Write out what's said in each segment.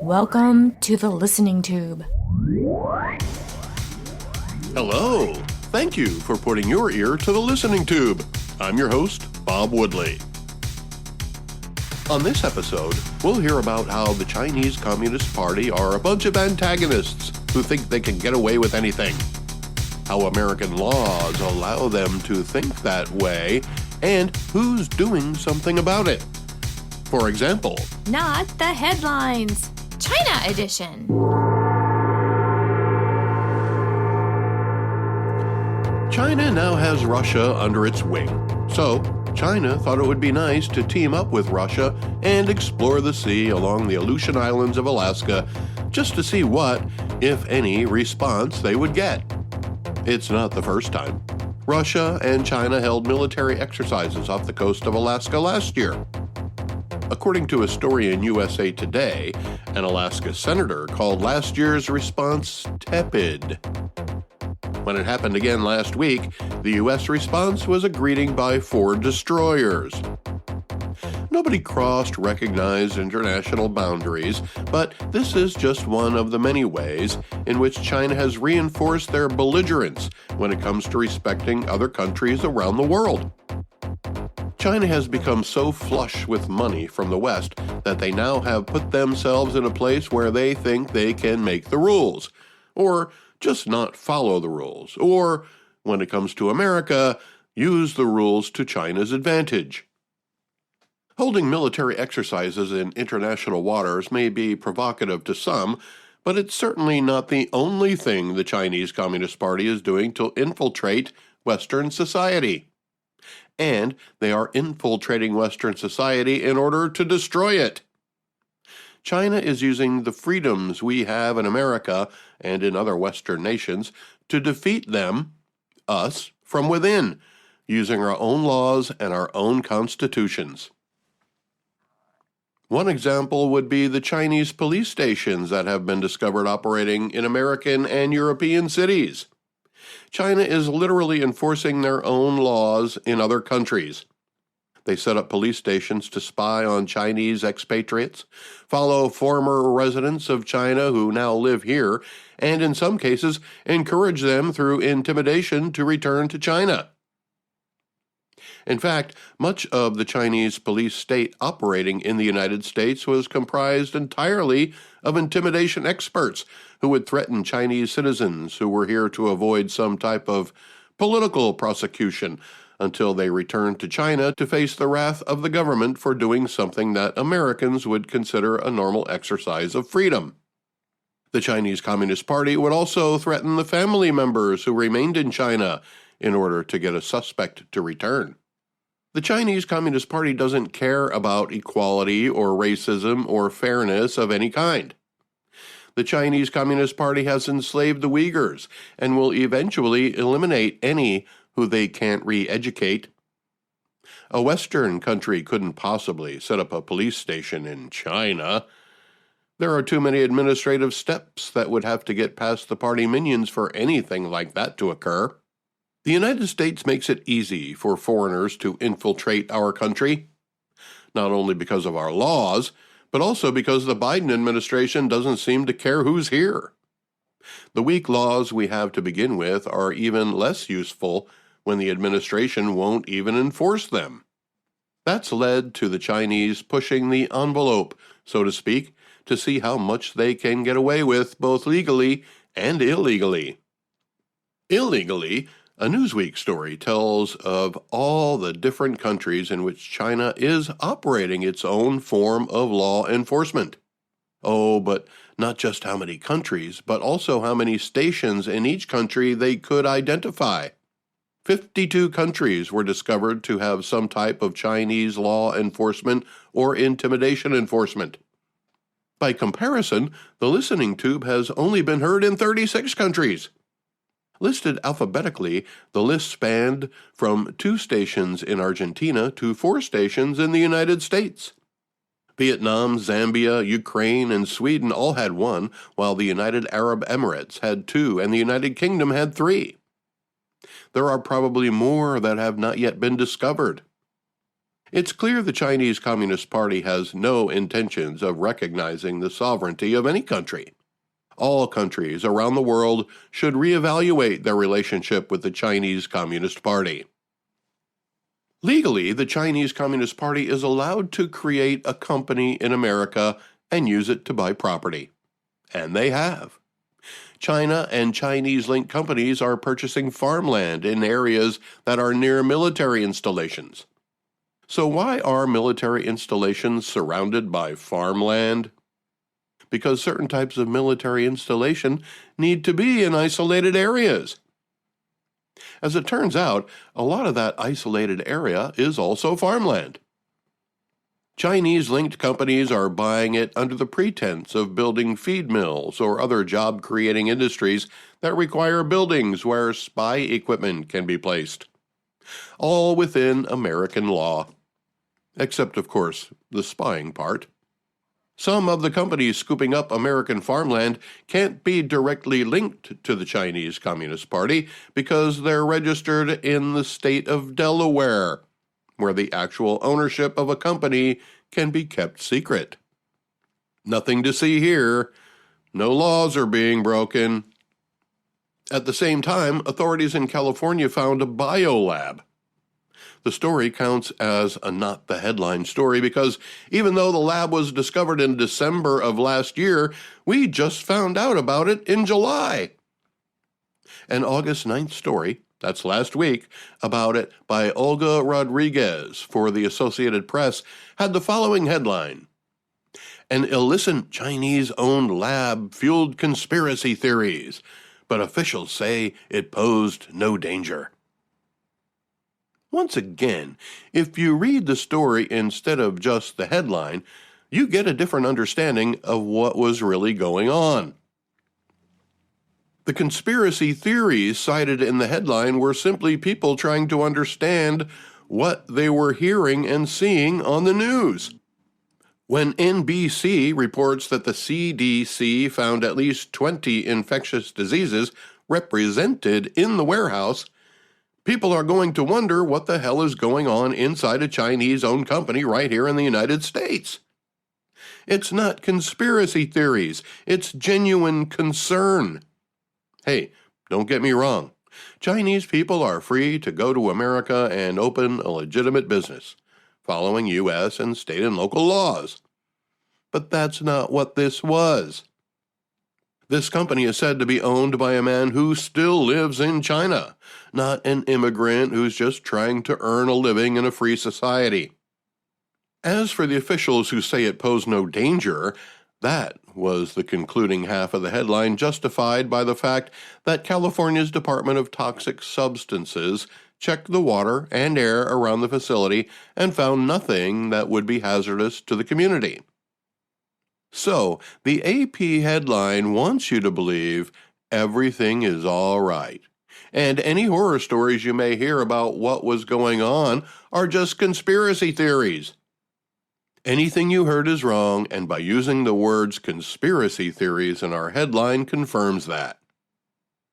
Welcome to the Listening Tube. Hello! Thank you for putting your ear to the Listening Tube. I'm your host, Bob Woodley. On this episode, we'll hear about how the Chinese Communist Party are a bunch of antagonists who think they can get away with anything, how American laws allow them to think that way, and who's doing something about it. For example, Not the headlines. China edition. China now has Russia under its wing. So, China thought it would be nice to team up with Russia and explore the sea along the Aleutian Islands of Alaska just to see what, if any, response they would get. It's not the first time. Russia and China held military exercises off the coast of Alaska last year. According to a story in USA Today, an Alaska senator called last year's response tepid. When it happened again last week, the U.S. response was a greeting by 4 destroyers. Nobody crossed recognized international boundaries, but this is just one of the many ways in which China has reinforced their belligerence when it comes to respecting other countries around the world. China has become so flush with money from the West that they now have put themselves in a place where they think they can make the rules, or just not follow the rules, or, when it comes to America, use the rules to China's advantage. Holding military exercises in international waters may be provocative to some, but it's certainly not the only thing the Chinese Communist Party is doing to infiltrate Western society. And they are infiltrating Western society in order to destroy it. China is using the freedoms we have in America and in other Western nations to defeat them, us, from within, using our own laws and our own constitutions. One example would be the Chinese police stations that have been discovered operating in American and European cities. China is literally enforcing their own laws in other countries. They set up police stations to spy on Chinese expatriates, follow former residents of China who now live here, and in some cases encourage them through intimidation to return to China. In fact, much of the Chinese police state operating in the United States was comprised entirely of intimidation experts who would threaten Chinese citizens who were here to avoid some type of political prosecution until they returned to China to face the wrath of the government for doing something that Americans would consider a normal exercise of freedom. The Chinese Communist Party would also threaten the family members who remained in China in order to get a suspect to return. The Chinese Communist Party doesn't care about equality or racism or fairness of any kind. The Chinese Communist Party has enslaved the Uyghurs and will eventually eliminate any who they can't re-educate. A Western country couldn't possibly set up a police station in China. There are too many administrative steps that would have to get past the party minions for anything like that to occur. The United States makes it easy for foreigners to infiltrate our country, not only because of our laws, but also because the Biden administration doesn't seem to care who's here. The weak laws we have to begin with are even less useful when the administration won't even enforce them. That's led to the Chinese pushing the envelope, so to speak, to see how much they can get away with both legally and illegally. Illegally, a Newsweek story tells of all the different countries in which China is operating its own form of law enforcement. Oh, but not just how many countries, but also how many stations in each country they could identify. 52 countries were discovered to have some type of Chinese law enforcement or intimidation enforcement. By comparison, the Listening Tube has only been heard in 36 countries. Listed alphabetically, the list spanned from 2 stations in Argentina to 4 stations in the United States. Vietnam, Zambia, Ukraine, and Sweden all had 1, while the United Arab Emirates had 2, and the United Kingdom had 3. There are probably more that have not yet been discovered. It's clear the Chinese Communist Party has no intentions of recognizing the sovereignty of any country. All countries around the world should reevaluate their relationship with the Chinese Communist Party. Legally, the Chinese Communist Party is allowed to create a company in America and use it to buy property. And they have. China and Chinese-linked companies are purchasing farmland in areas that are near military installations. So why are military installations surrounded by farmland? Because certain types of military installation need to be in isolated areas. As it turns out, a lot of that isolated area is also farmland. Chinese-linked companies are buying it under the pretense of building feed mills or other job-creating industries that require buildings where spy equipment can be placed. All within American law. Except, of course, the spying part. Some of the companies scooping up American farmland can't be directly linked to the Chinese Communist Party because they're registered in the state of Delaware, where the actual ownership of a company can be kept secret. Nothing to see here. No laws are being broken. At the same time, authorities in California found a biolab. The story counts as a not the headline story because even though the lab was discovered in December of last year, we just found out about it in July. An August 9th story, that's last week, about it by Olga Rodriguez for the Associated Press had the following headline: An illicit Chinese-owned lab fueled conspiracy theories, but officials say it posed no danger. Once again, if you read the story instead of just the headline, you get a different understanding of what was really going on. The conspiracy theories cited in the headline were simply people trying to understand what they were hearing and seeing on the news. When NBC reports that the CDC found at least 20 infectious diseases represented in the warehouse, people are going to wonder what the hell is going on inside a Chinese-owned company right here in the United States. It's not conspiracy theories, it's genuine concern. Hey, don't get me wrong. Chinese people are free to go to America and open a legitimate business, following U.S. and state and local laws. But that's not what this was. This company is said to be owned by a man who still lives in China, not an immigrant who's just trying to earn a living in a free society. As for the officials who say it posed no danger, that was the concluding half of the headline, justified by the fact that California's Department of Toxic Substances checked the water and air around the facility and found nothing that would be hazardous to the community. So, the AP headline wants you to believe everything is all right, and any horror stories you may hear about what was going on are just conspiracy theories. Anything you heard is wrong, and by using the words conspiracy theories in our headline confirms that.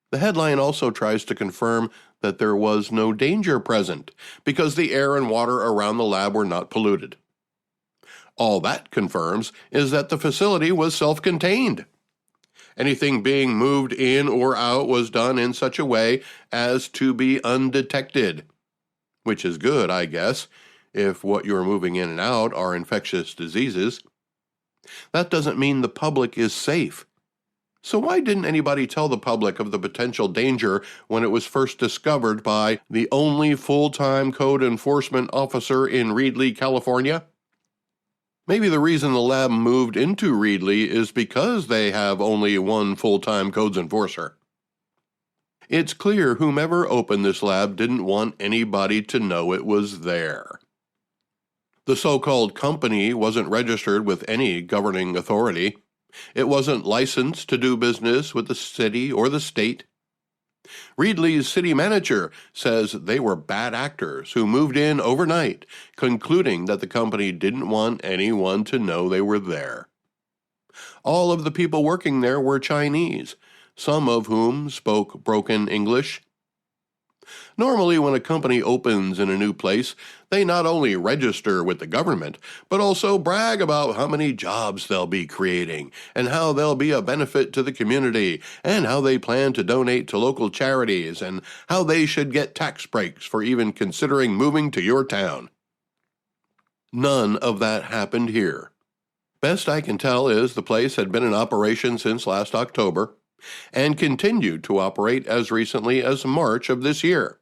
The headline also tries to confirm that there was no danger present, because the air and water around the lab were not polluted. All that confirms is that the facility was self-contained. Anything being moved in or out was done in such a way as to be undetected, which is good, I guess, if what you're moving in and out are infectious diseases. That doesn't mean the public is safe. So why didn't anybody tell the public of the potential danger when it was first discovered by the only full-time code enforcement officer in Reedley, California? Maybe the reason the lab moved into Reedley is because they have only one full-time codes enforcer. It's clear whomever opened this lab didn't want anybody to know it was there. The so-called company wasn't registered with any governing authority. It wasn't licensed to do business with the city or the state. Reedley's city manager says they were bad actors who moved in overnight, concluding that the company didn't want anyone to know they were there. All of the people working there were Chinese, some of whom spoke broken English. Normally, when a company opens in a new place, they not only register with the government, but also brag about how many jobs they'll be creating, and how they'll be a benefit to the community, and how they plan to donate to local charities, and how they should get tax breaks for even considering moving to your town. None of that happened here. Best I can tell is the place had been in operation since last October, and continued to operate as recently as March of this year.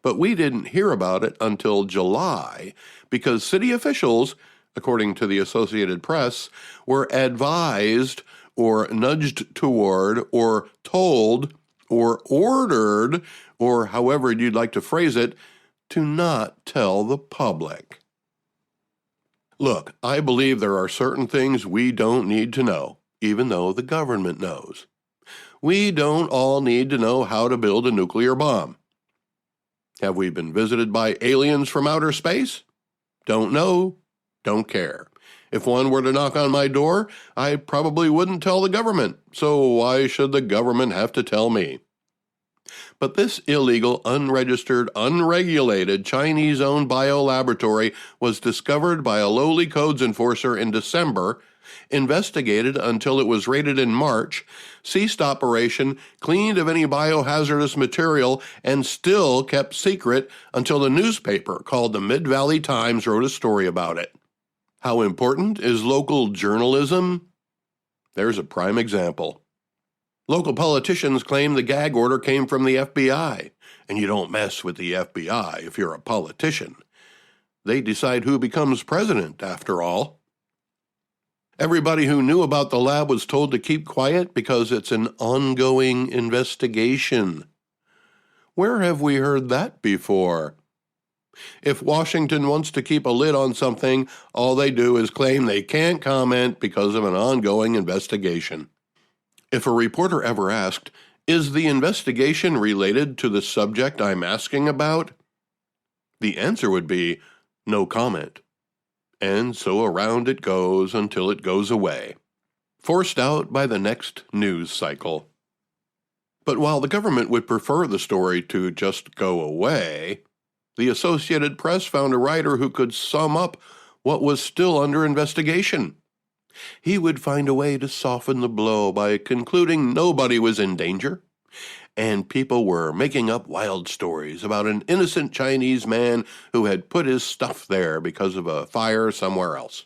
But we didn't hear about it until July because city officials, according to the Associated Press, were advised or nudged toward or told or ordered, or however you'd like to phrase it, to not tell the public. Look, I believe there are certain things we don't need to know, even though the government knows. We don't all need to know how to build a nuclear bomb. Have we been visited by aliens from outer space? Don't know, don't care. If one were to knock on my door, I probably wouldn't tell the government, so why should the government have to tell me? But this illegal, unregistered, unregulated Chinese-owned biolaboratory was discovered by a lowly codes enforcer in December, investigated until it was raided in March, ceased operation, cleaned of any biohazardous material, and still kept secret until the newspaper called the Mid-Valley Times wrote a story about it. How important is local journalism? There's a prime example. Local politicians claim the gag order came from the FBI, and you don't mess with the FBI if you're a politician. They decide who becomes president, after all. Everybody who knew about the lab was told to keep quiet because it's an ongoing investigation. Where have we heard that before? If Washington wants to keep a lid on something, all they do is claim they can't comment because of an ongoing investigation. If a reporter ever asked, "Is the investigation related to the subject I'm asking about?" the answer would be, "No comment." And so around it goes until it goes away, forced out by the next news cycle. But while the government would prefer the story to just go away, the Associated Press found a writer who could sum up what was still under investigation. He would find a way to soften the blow by concluding nobody was in danger, and people were making up wild stories about an innocent Chinese man who had put his stuff there because of a fire somewhere else.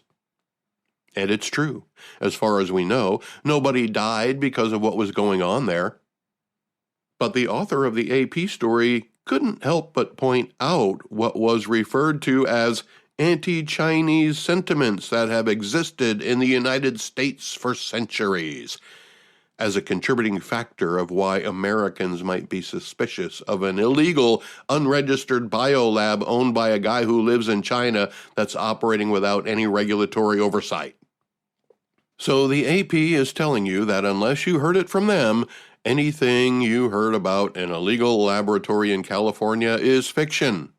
And it's true. As far as we know, nobody died because of what was going on there. But the author of the AP story couldn't help but point out what was referred to as anti-Chinese sentiments that have existed in the United States for centuries, as a contributing factor of why Americans might be suspicious of an illegal, unregistered biolab owned by a guy who lives in China that's operating without any regulatory oversight. So the AP is telling you that unless you heard it from them, anything you heard about an illegal laboratory in California is fiction.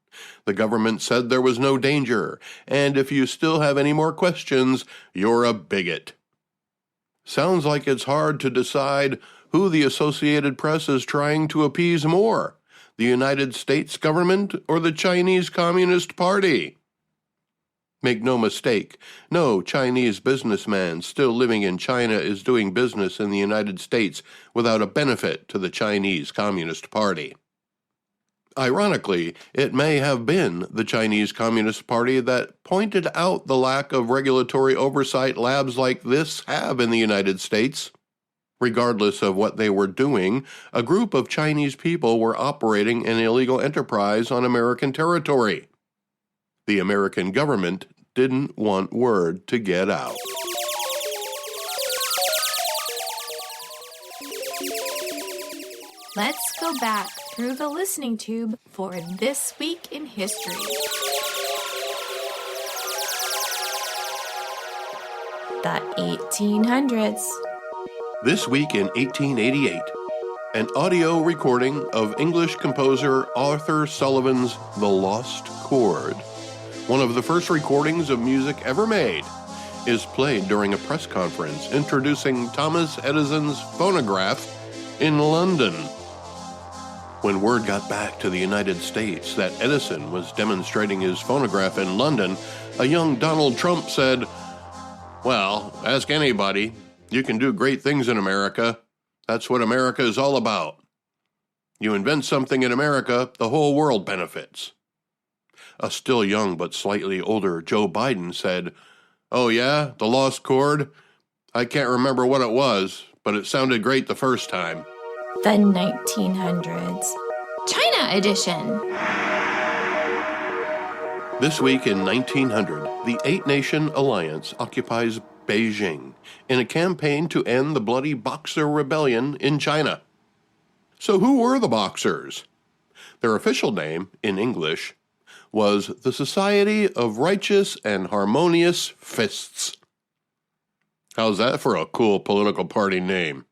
The government said there was no danger, and if you still have any more questions, you're a bigot. Sounds like it's hard to decide who the Associated Press is trying to appease more, the United States government or the Chinese Communist Party. Make no mistake, no Chinese businessman still living in China is doing business in the United States without a benefit to the Chinese Communist Party. Ironically, it may have been the Chinese Communist Party that pointed out the lack of regulatory oversight labs like this have in the United States. Regardless of what they were doing, a group of Chinese people were operating an illegal enterprise on American territory. The American government didn't want word to get out. Let's go back through the listening tube for This Week in History. The 1800s. This week in 1888, an audio recording of English composer Arthur Sullivan's The Lost Chord, one of the first recordings of music ever made, is played during a press conference introducing Thomas Edison's phonograph in London. When word got back to the United States that Edison was demonstrating his phonograph in London, a young Donald Trump said, "Well, ask anybody. You can do great things in America. That's what America is all about. You invent something in America, the whole world benefits." A still young but slightly older Joe Biden said, "Oh yeah, the lost chord? I can't remember what it was, but it sounded great the first time." The 1900s. China edition. This week in 1900, the Eight-Nation Alliance occupies Beijing in a campaign to end the bloody Boxer Rebellion in China. So who were the Boxers? Their official name, in English, was the Society of Righteous and Harmonious Fists. How's that for a cool political party name?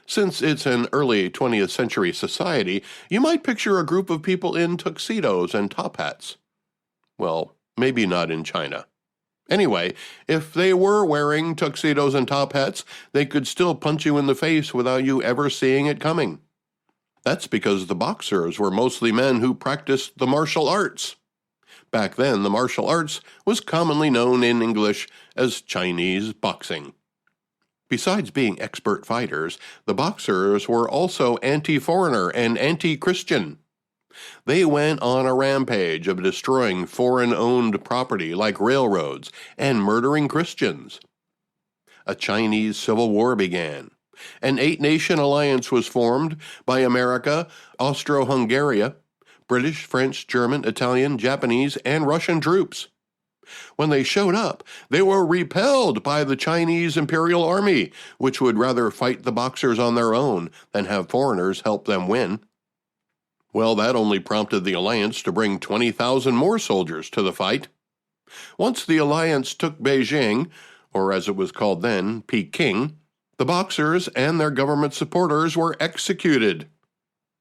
Since it's an early 20th century society, you might picture a group of people in tuxedos and top hats. Well, maybe not in China. Anyway, if they were wearing tuxedos and top hats, they could still punch you in the face without you ever seeing it coming. That's because the Boxers were mostly men who practiced the martial arts. Back then, the martial arts was commonly known in English as Chinese boxing. Besides being expert fighters, the Boxers were also anti-foreigner and anti-Christian. They went on a rampage of destroying foreign-owned property like railroads and murdering Christians. A Chinese civil war began. An eight-nation alliance was formed by America, Austro-Hungary, British, French, German, Italian, Japanese, and Russian troops. When they showed up, they were repelled by the Chinese Imperial Army, which would rather fight the Boxers on their own than have foreigners help them win. Well, that only prompted the alliance to bring 20,000 more soldiers to the fight. Once the alliance took Beijing, or as it was called then, Peking, the Boxers and their government supporters were executed.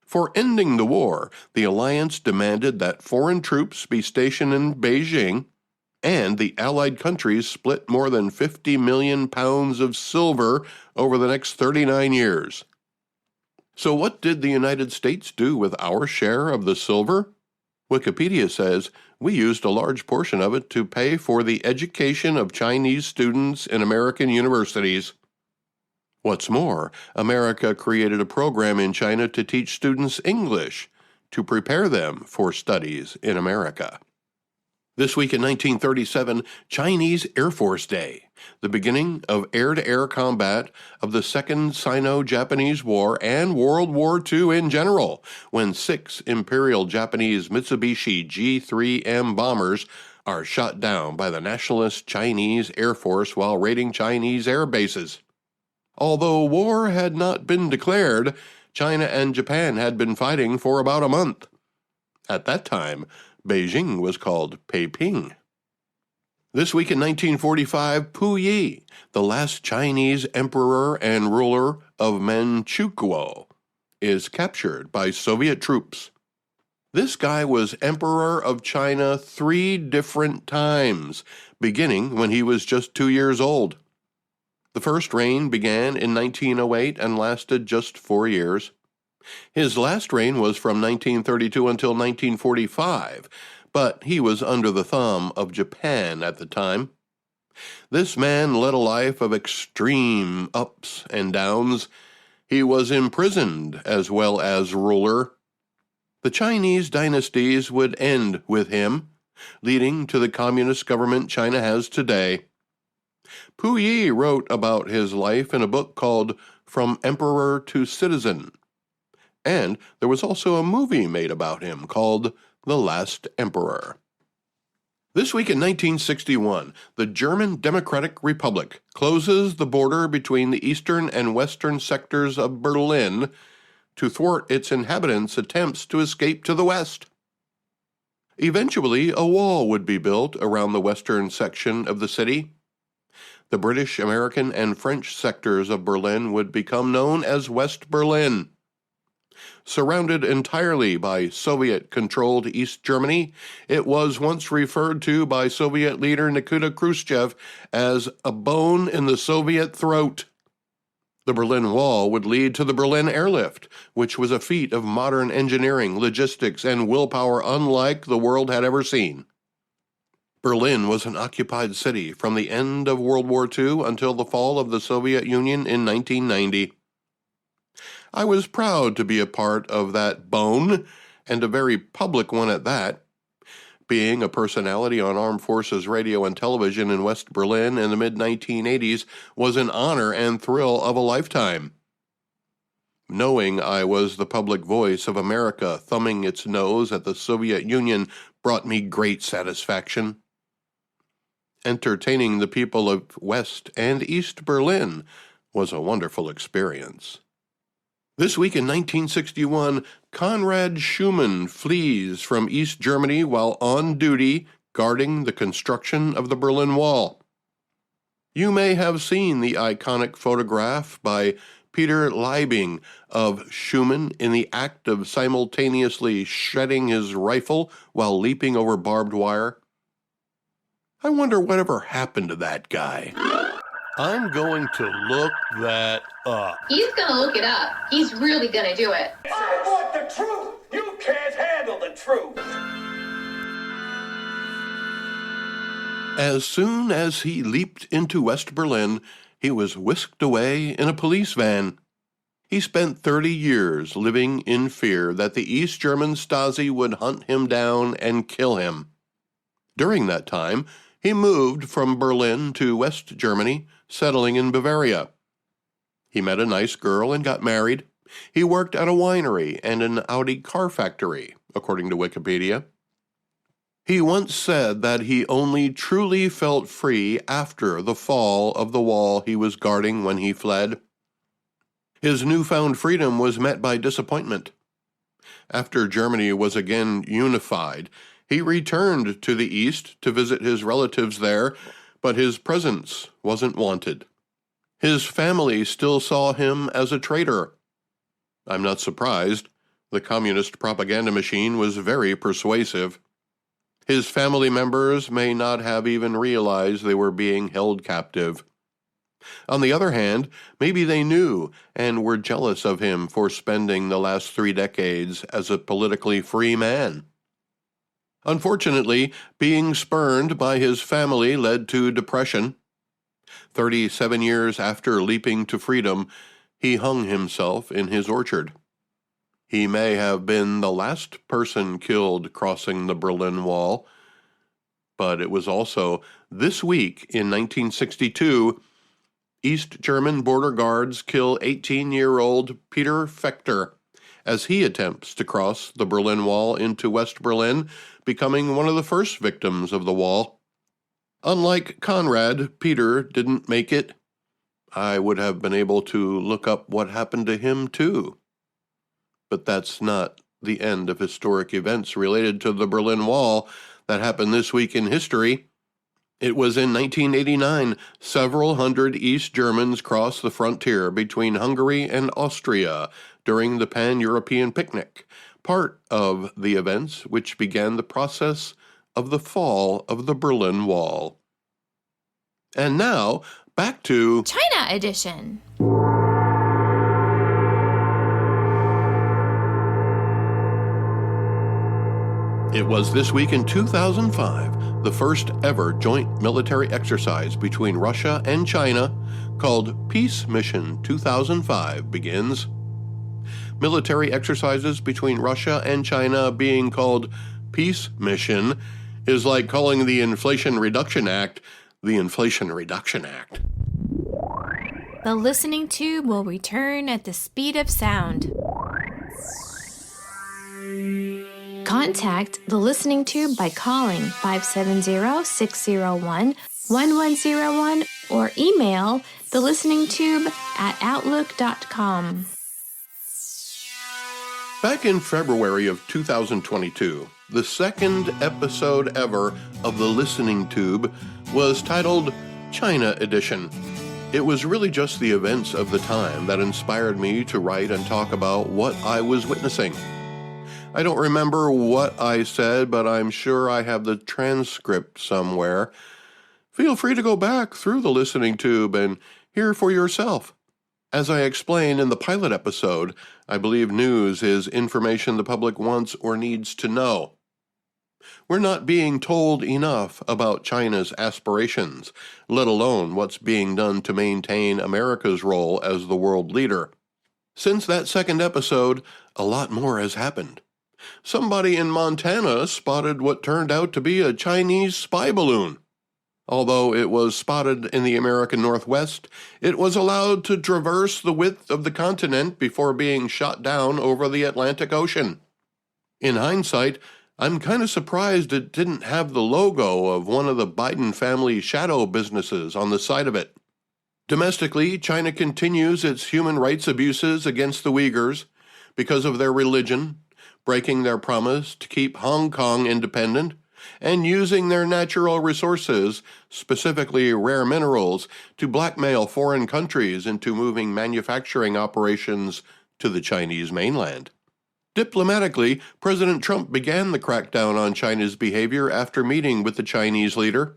For ending the war, the alliance demanded that foreign troops be stationed in Beijing, and the Allied countries split more than 50 million pounds of silver over the next 39 years. So what did the United States do with our share of the silver? Wikipedia says we used a large portion of it to pay for the education of Chinese students in American universities. What's more, America created a program in China to teach students English, to prepare them for studies in America. This week in 1937, Chinese Air Force Day, the beginning of air-to-air combat of the Second Sino-Japanese War and World War II in general, when 6 Imperial Japanese Mitsubishi G-3M bombers are shot down by the nationalist Chinese Air Force while raiding Chinese air bases. Although war had not been declared, China and Japan had been fighting for about a month. At that time, Beijing was called Peiping. This week in 1945, Puyi, the last Chinese emperor and ruler of Manchukuo, is captured by Soviet troops. This guy was emperor of China 3 different times, beginning when he was just 2 years old. The first reign began in 1908 and lasted just 4 years. His last reign was from 1932 until 1945, but he was under the thumb of Japan at the time. This man led a life of extreme ups and downs. He was imprisoned as well as ruler. The Chinese dynasties would end with him, leading to the communist government China has today. Puyi wrote about his life in a book called From Emperor to Citizen. And there was also a movie made about him called The Last Emperor. This week in 1961, the German Democratic Republic closes the border between the eastern and western sectors of Berlin to thwart its inhabitants' attempts to escape to the west. Eventually, a wall would be built around the western section of the city. The British, American, and French sectors of Berlin would become known as West Berlin. Surrounded entirely by Soviet-controlled East Germany, it was once referred to by Soviet leader Nikita Khrushchev as a bone in the Soviet throat. The Berlin Wall would lead to the Berlin Airlift, which was a feat of modern engineering, logistics, and willpower unlike the world had ever seen. Berlin was an occupied city from the end of World War II until the fall of the Soviet Union in 1990. I was proud to be a part of that bone, and a very public one at that. Being a personality on Armed Forces radio and television in West Berlin in the mid-1980s was an honor and thrill of a lifetime. Knowing I was the public voice of America thumbing its nose at the Soviet Union brought me great satisfaction. Entertaining the people of West and East Berlin was a wonderful experience. This week in 1961, Konrad Schumann flees from East Germany while on duty guarding the construction of the Berlin Wall. You may have seen the iconic photograph by Peter Liebing of Schumann in the act of simultaneously shedding his rifle while leaping over barbed wire. I wonder whatever happened to that guy. I'm going to look that up. He's gonna look it up. He's really gonna do it. I want the truth! You can't handle the truth! As soon as he leaped into West Berlin, he was whisked away in a police van. He spent 30 years living in fear that the East German Stasi would hunt him down and kill him. During that time, he moved from Berlin to West Germany, settling in Bavaria. He met a nice girl and got married. He worked at a winery and an Audi car factory, according to Wikipedia. He once said that he only truly felt free after the fall of the wall he was guarding when he fled. His newfound freedom was met by disappointment. After Germany was again unified, he returned to the East to visit his relatives there, but his presence wasn't wanted. His family still saw him as a traitor. I'm not surprised. The communist propaganda machine was very persuasive. His family members may not have even realized they were being held captive. On the other hand, maybe they knew and were jealous of him for spending the last 3 decades as a politically free man. Unfortunately, being spurned by his family led to depression. 37 years after leaping to freedom, he hung himself in his orchard. He may have been the last person killed crossing the Berlin Wall, but it was also this week in 1962, East German border guards kill 18-year-old Peter Fechter as he attempts to cross the Berlin Wall into West Berlin, becoming one of the first victims of the wall. Unlike Konrad, Peter didn't make it. I would have been able to look up what happened to him too. But that's not the end of historic events related to the Berlin Wall that happened this week in history. It was in 1989, several hundred East Germans crossed the frontier between Hungary and Austria during the Pan-European picnic, part of the events which began the process of the fall of the Berlin Wall. And now, back to China edition. It was this week in 2005, the first ever joint military exercise between Russia and China, called Peace Mission 2005, begins. Military exercises between Russia and China being called Peace Mission is like calling the Inflation Reduction Act the Inflation Reduction Act. The listening tube will return at the speed of sound. Contact the listening tube by calling 570-601-1101 or email thelisteningtube@outlook.com. Back in February of 2022, the second episode ever of The Listening Tube was titled China Edition. It was really just the events of the time that inspired me to write and talk about what I was witnessing. I don't remember what I said, but I'm sure I have the transcript somewhere. Feel free to go back through the listening tube and hear for yourself. As I explained in the pilot episode, I believe news is information the public wants or needs to know. We're not being told enough about China's aspirations, let alone what's being done to maintain America's role as the world leader. Since that second episode, a lot more has happened. Somebody in Montana spotted what turned out to be a Chinese spy balloon. Although it was spotted in the American Northwest, it was allowed to traverse the width of the continent before being shot down over the Atlantic Ocean. In hindsight, I'm kind of surprised it didn't have the logo of one of the Biden family shadow businesses on the side of it. Domestically, China continues its human rights abuses against the Uyghurs because of their religion, breaking their promise to keep Hong Kong independent, and using their natural resources, specifically rare minerals, to blackmail foreign countries into moving manufacturing operations to the Chinese mainland. Diplomatically, President Trump began the crackdown on China's behavior after meeting with the Chinese leader.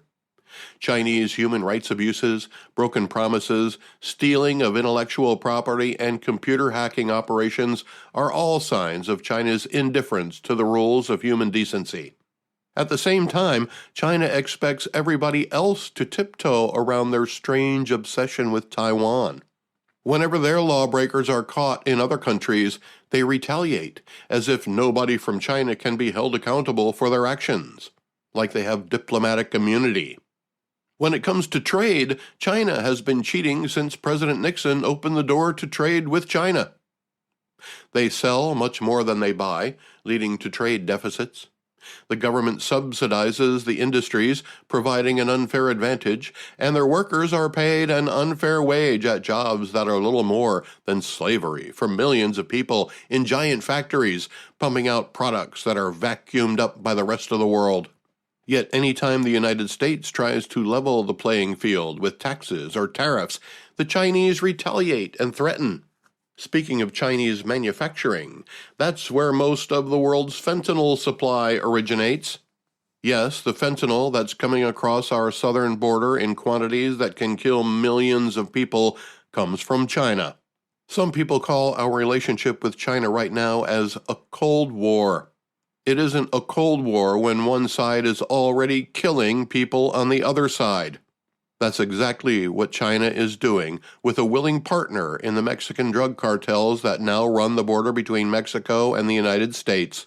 Chinese human rights abuses, broken promises, stealing of intellectual property, and computer hacking operations are all signs of China's indifference to the rules of human decency. At the same time, China expects everybody else to tiptoe around their strange obsession with Taiwan. Whenever their lawbreakers are caught in other countries, they retaliate, as if nobody from China can be held accountable for their actions, like they have diplomatic immunity. When it comes to trade, China has been cheating since President Nixon opened the door to trade with China. They sell much more than they buy, leading to trade deficits. The government subsidizes the industries, providing an unfair advantage, and their workers are paid an unfair wage at jobs that are little more than slavery for millions of people in giant factories, pumping out products that are vacuumed up by the rest of the world. Yet anytime the United States tries to level the playing field with taxes or tariffs, the Chinese retaliate and threaten. Speaking of Chinese manufacturing, that's where most of the world's fentanyl supply originates. Yes, the fentanyl that's coming across our southern border in quantities that can kill millions of people comes from China. Some people call our relationship with China right now as a Cold War. It isn't a Cold War when one side is already killing people on the other side. That's exactly what China is doing, with a willing partner in the Mexican drug cartels that now run the border between Mexico and the United States.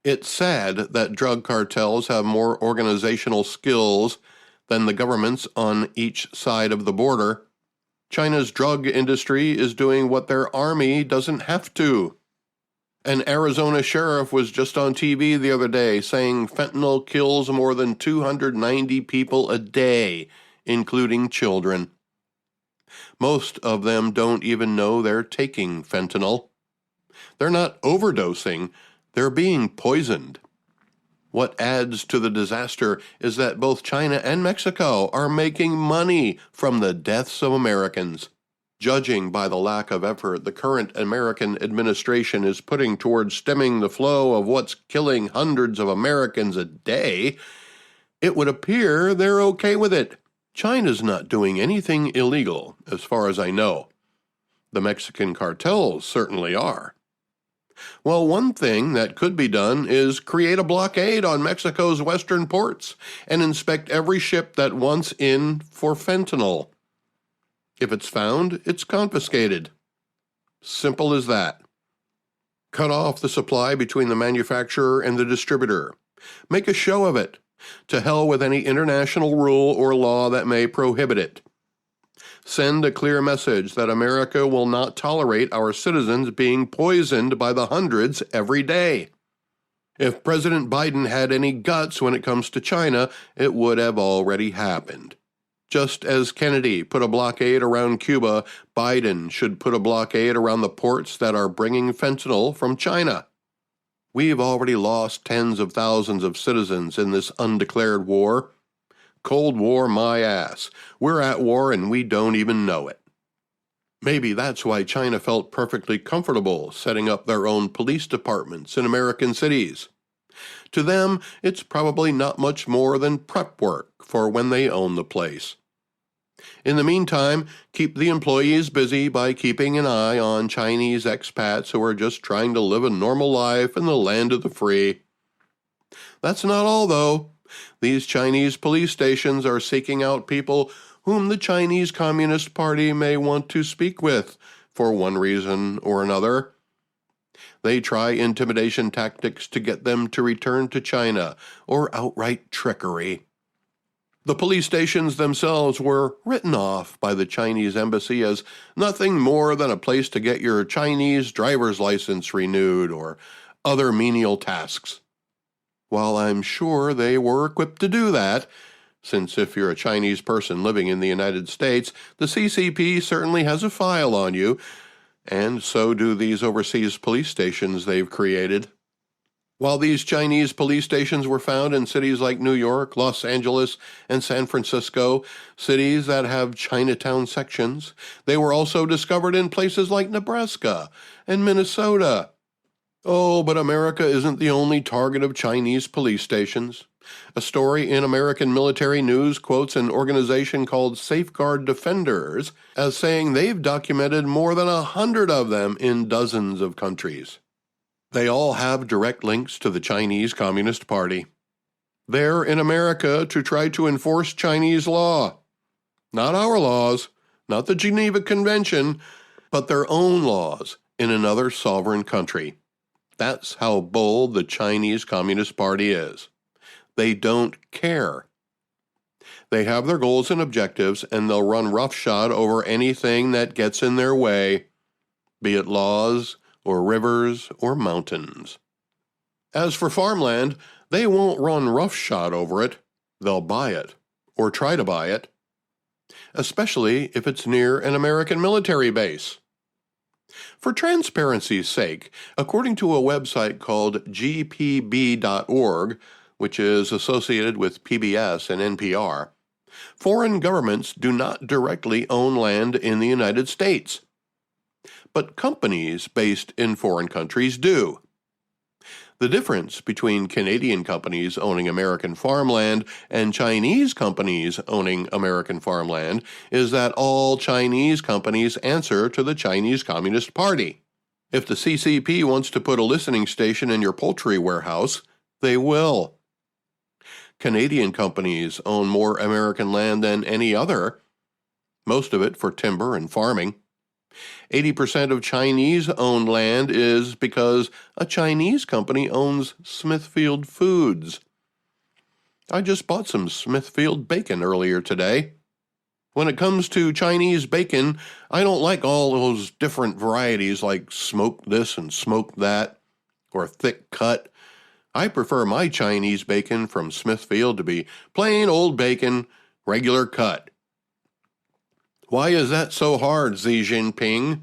It's sad that drug cartels have more organizational skills than the governments on each side of the border. China's drug industry is doing what their army doesn't have to. An Arizona sheriff was just on TV the other day saying fentanyl kills more than 290 people a day, including children. Most of them don't even know they're taking fentanyl. They're not overdosing, they're being poisoned. What adds to the disaster is that both China and Mexico are making money from the deaths of Americans. Judging by the lack of effort the current American administration is putting towards stemming the flow of what's killing hundreds of Americans a day, it would appear they're okay with it. China's not doing anything illegal, as far as I know. The Mexican cartels certainly are. Well, one thing that could be done is create a blockade on Mexico's western ports and inspect every ship that wants in for fentanyl. If it's found, it's confiscated. Simple as that. Cut off the supply between the manufacturer and the distributor. Make a show of it. To hell with any international rule or law that may prohibit it. Send a clear message that America will not tolerate our citizens being poisoned by the hundreds every day. If President Biden had any guts when it comes to China, it would have already happened. Just as Kennedy put a blockade around Cuba, Biden should put a blockade around the ports that are bringing fentanyl from China. We've already lost tens of thousands of citizens in this undeclared war. Cold War my ass. We're at war and we don't even know it. Maybe that's why China felt perfectly comfortable setting up their own police departments in American cities. To them, it's probably not much more than prep work for when they own the place. In the meantime, keep the employees busy by keeping an eye on Chinese expats who are just trying to live a normal life in the land of the free. That's not all, though. These Chinese police stations are seeking out people whom the Chinese Communist Party may want to speak with, for one reason or another. They try intimidation tactics to get them to return to China, or outright trickery. The police stations themselves were written off by the Chinese embassy as nothing more than a place to get your Chinese driver's license renewed or other menial tasks. While I'm sure they were equipped to do that, since if you're a Chinese person living in the United States, the CCP certainly has a file on you, and so do these overseas police stations they've created. While these Chinese police stations were found in cities like New York, Los Angeles, and San Francisco, cities that have Chinatown sections, they were also discovered in places like Nebraska and Minnesota. Oh, but America isn't the only target of Chinese police stations. A story in American Military News quotes an organization called Safeguard Defenders as saying they've documented more than 100 of them in dozens of countries. They all have direct links to the Chinese Communist Party. They're in America to try to enforce Chinese law. Not our laws, not the Geneva Convention, but their own laws in another sovereign country. That's how bold the Chinese Communist Party is. They don't care. They have their goals and objectives, and they'll run roughshod over anything that gets in their way, be it laws, or rivers, or mountains. As for farmland, they won't run roughshod over it. They'll buy it, or try to buy it, especially if it's near an American military base. For transparency's sake, according to a website called gpb.org, which is associated with PBS and NPR, foreign governments do not directly own land in the United States, but companies based in foreign countries do. The difference between Canadian companies owning American farmland and Chinese companies owning American farmland is that all Chinese companies answer to the Chinese Communist Party. If the CCP wants to put a listening station in your poultry warehouse, they will. Canadian companies own more American land than any other, most of it for timber and farming. 80% of Chinese-owned land is because a Chinese company owns Smithfield Foods. I just bought some Smithfield bacon earlier today. When it comes to Chinese bacon, I don't like all those different varieties like smoked this and smoked that, or thick cut. I prefer my Chinese bacon from Smithfield to be plain old bacon, regular cut. Why is that so hard, Xi Jinping?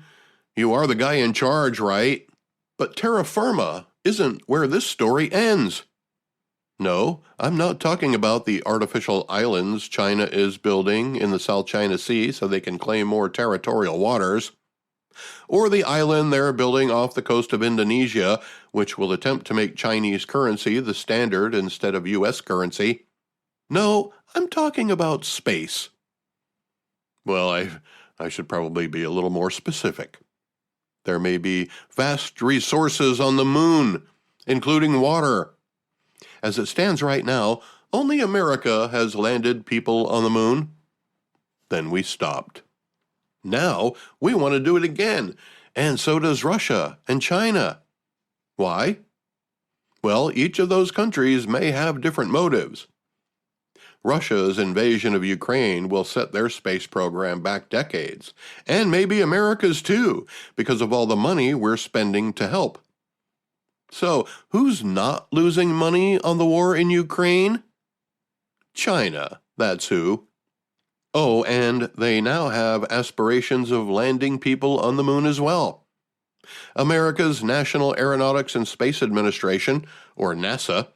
You are the guy in charge, right? But terra firma isn't where this story ends. No, I'm not talking about the artificial islands China is building in the South China Sea so they can claim more territorial waters, or the island they're building off the coast of Indonesia, which will attempt to make Chinese currency the standard instead of U.S. currency. No, I'm talking about space. Well, I should probably be a little more specific. There may be vast resources on the moon, including water. As it stands right now, only America has landed people on the moon. Then we stopped. Now we want to do it again, and so does Russia and China. Why? Well, each of those countries may have different motives. Russia's invasion of Ukraine will set their space program back decades, and maybe America's too, because of all the money we're spending to help. So, who's not losing money on the war in Ukraine? China, that's who. Oh, and they now have aspirations of landing people on the moon as well. America's National Aeronautics and Space Administration, or NASA,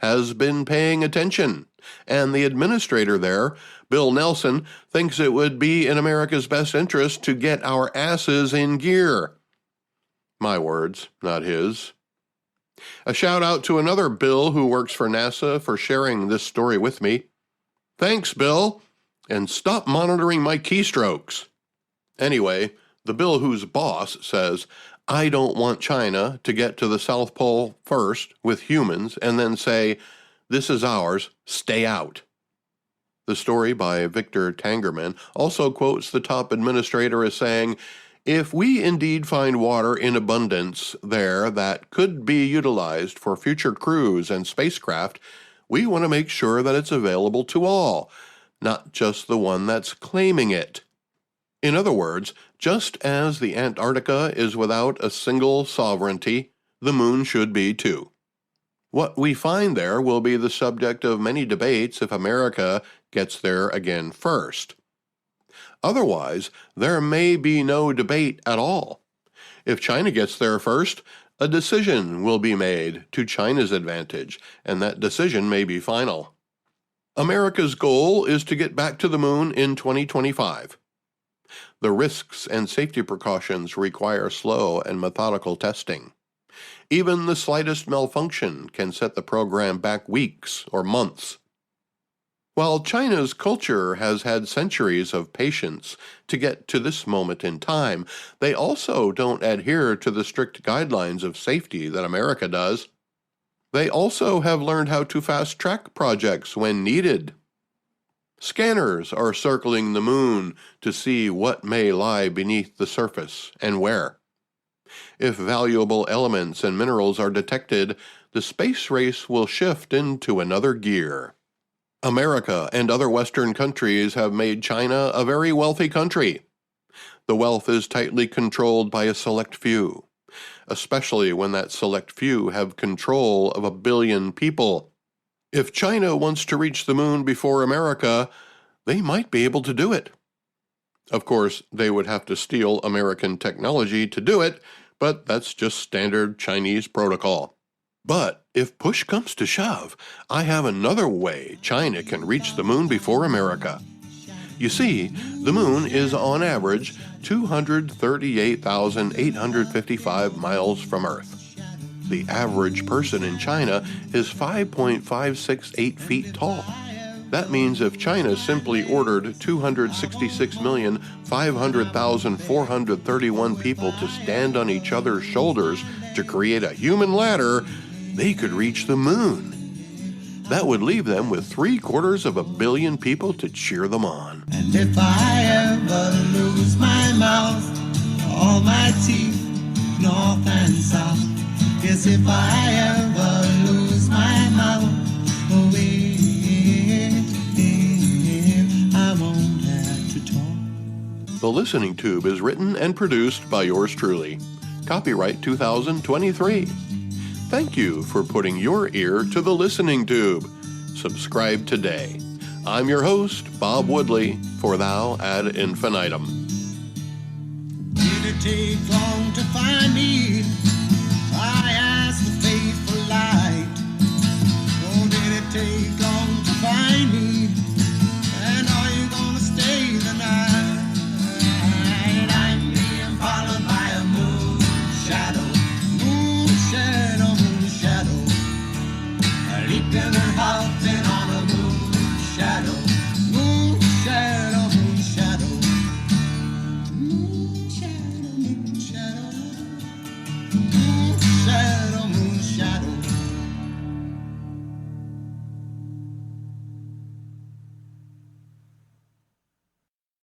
has been paying attention, and the administrator there, Bill Nelson, thinks it would be in America's best interest to get our asses in gear. My words, not his. A shout out to another Bill who works for NASA for sharing this story with me. Thanks, Bill. And stop monitoring my keystrokes. Anyway, the bill whose boss says, I don't want China to get to the South Pole first with humans and then say, this is ours, stay out. The story by Victor Tangerman also quotes the top administrator as saying, if we indeed find water in abundance there that could be utilized for future crews and spacecraft, we want to make sure that it's available to all, not just the one that's claiming it. In other words, just as the Antarctica is without a single sovereignty, the moon should be too. What we find there will be the subject of many debates if America gets there again first. Otherwise, there may be no debate at all. If China gets there first, a decision will be made to China's advantage, and that decision may be final. America's goal is to get back to the moon in 2025. The risks and safety precautions require slow and methodical testing. Even the slightest malfunction can set the program back weeks or months. While China's culture has had centuries of patience to get to this moment in time, they also don't adhere to the strict guidelines of safety that America does. They also have learned how to fast-track projects when needed. Scanners are circling the moon to see what may lie beneath the surface and where. If valuable elements and minerals are detected, the space race will shift into another gear. America and other Western countries have made China a very wealthy country. The wealth is tightly controlled by a select few, especially when that select few have control of 1 billion people. If China wants to reach the moon before America, they might be able to do it. Of course, they would have to steal American technology to do it, but that's just standard Chinese protocol. But if push comes to shove, I have another way China can reach the moon before America. You see, the moon is on average 238,855 miles from Earth. The average person in China is 5.568 feet tall. That means if China simply ordered 266,500,431 people to stand on each other's shoulders to create a human ladder, they could reach the moon. That would leave them with 750 million people to cheer them on. And if I ever lose my mouth, all my teeth, north and south, yes, if I ever lose my mouth, I won't have to talk. The Listening Tube is written and produced by yours truly. Copyright 2023. Thank you for putting your ear to the Listening Tube. Subscribe today. I'm your host, Bob Woodley, for Thou Ad Infinitum. Did it take long to find me? I asked the faithful light. Oh, did it take long to find me? And are you gonna stay the night? I'm being followed by a moon shadow. Moon shadow, moon shadow. Leaping and hopping on a moon shadow. Moon shadow, moon shadow. Moon shadow, moon shadow.